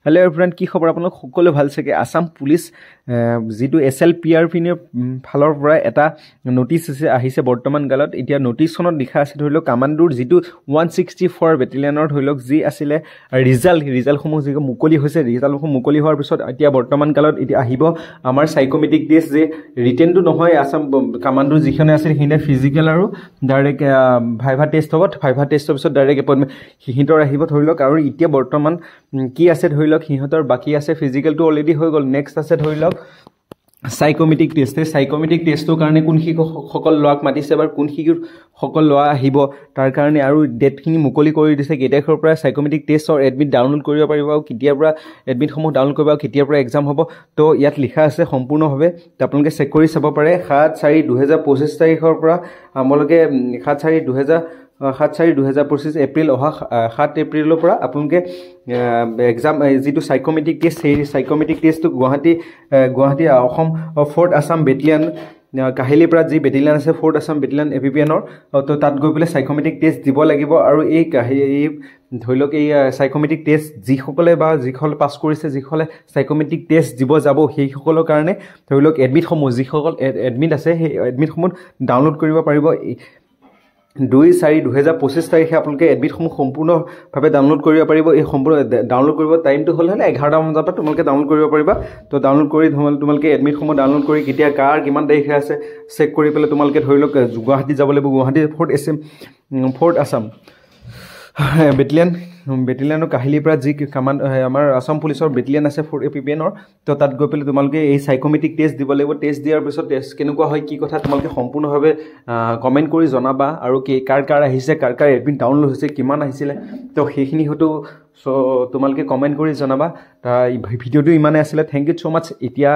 Hello' everyone, কি খবৰ? আপোনালোক সকলো ভাল চাগে? আসাম পুলিচ যিটো SLPRৰ ফালৰ পৰা এটা নটিচ আহিছে বৰ্তমান কালত। এতিয়া নটিচখনত লিখা আছে ধৰি লওক কামাণ্ডোৰ যিটো 164 বেটেলিয়নৰ ধৰি লওক যি আছিলে ৰিজাল্টসমূহ যি মুকলি হৈছে, ৰিজাল্টসমূহ মুকলি হোৱাৰ পিছত এতিয়া বৰ্তমান কালত এতিয়া আহিব আমাৰ সাইকোমেট্ৰিক টেষ্ট, যে ৰিটেনটো নহয় আসাম কামাণ্ডোৰ যিখনে আছিল সেইখিনি ফিজিকেল আৰু ডাইৰেক্ট ভাইভা টেষ্ট হ'ব। ভাইভা টেষ্টৰ পিছত ডাইৰেক্ট এপইণ্টমেণ্ট সিহঁতৰ আহিব ধৰি লওক। আৰু এতিয়া বৰ্তমান কি আছে ধৰি লওক সিহঁতৰ বাকী আছে, ফিজিকেলটো অলৰেডি হৈ গ'ল। নেক্সট আছে ধৰি লওক সাইকোমেট্ৰিক টেষ্ট। এই সাইকোমেট্ৰিক টেষ্টৰ কাৰণে কোন শিক্ষকসকল লোৱাক মাতিছে বা কোন শিক্ষকসকল লোৱা আহিব তাৰ কাৰণে আৰু ডেটখিনি মুকলি কৰি দিছে। কেই তাৰিখৰ পৰা সাইকোমেট্ৰিক টেষ্টৰ এডমিট ডাউনলোড কৰিব পাৰিব আৰু কেতিয়াৰ পৰা এডমিটসমূহ ডাউনলোড কৰিব আৰু কেতিয়াৰ পৰা এক্সাম হ'ব। তো ইয়াত লিখা আছে সম্পূৰ্ণভাৱে, তো আপোনালোকে চেক কৰি চাব পাৰে। 7/4/2025 তাৰিখৰ পৰা আপোনালোকে 7/4/2025 এপ্ৰিল অহা 7 এপ্ৰিলৰ পৰা আপোনালোকে এক্সাম যিটো সাইকোমেট্ৰিক টেষ্ট, সেই সাইকোমেট্ৰিক টেষ্টটো গুৱাহাটী অসম 4th আসাম বেটেলিয়ান কাহিলীপাৰাত যি বেটেলিয়ান আছে 4th আসাম বেটেলিয়ান APPNৰ, তো তাত গৈ পেলাই সাইকোমেট্ৰিক টেষ্ট দিব লাগিব। আৰু এই ধৰি লওক এই সাইকোমেট্ৰিক টেষ্ট যিসকলে পাছ কৰিছে, যিসকলে সাইকোমেট্ৰিক টেষ্ট দিব যাব, সেইসকলৰ কাৰণে ধৰি লওক এডমিটসমূহ যিসকল এডমিট আছে সেই এডমিটসমূহ ডাউনলোড কৰিব পাৰিব। 2/4/2025 তাৰিখে আপোনালোকে এডমিটসমূহ সম্পূৰ্ণভাৱে ডাউনলোড কৰিব পাৰিব। এই সম্পূৰ্ণ ডাউনলোড কৰিব টাইমটো হ'লে 11টা বজাৰ পৰা তোমালোকে ডাউনলোড কৰিব পাৰিবা। তো ডাউনলোড কৰি তোমালোকে এডমিটসমূহ ডাউনলোড কৰি কেতিয়া কাৰ কিমান তাৰিখে আছে চেক কৰি পেলাই তোমালোকে ধৰি লওক গুৱাহাটী যাব লাগিব। গুৱাহাটী 4th আসাম বেটেলিয়ানৰ কাহিলীপাৰাত যি আমাৰ আসাম পুলিচৰ বেটেলিয়ান আছে 4th APPNৰ, তো তাত গৈ পেলাই তোমালোকে এই সাইকোমেট্ৰিক টেষ্ট দিব লাগিব। টেষ্ট দিয়াৰ পিছত টেষ্ট কেনেকুৱা হয় কি কথা তোমালোকে সম্পূৰ্ণভাৱে কমেণ্ট কৰি জনাবা। আৰু কাৰ আহিছে, কাৰ এডমিট ডাউনলোড হৈছে, কিমান আহিছিলে, তো সেইখিনি হয়তো তোমালোকে কমেণ্ট কৰি জনাবা। ভিডিঅ'টো ইমানে আছিলে। থেংক ইউ ছ' মাছ। এতিয়া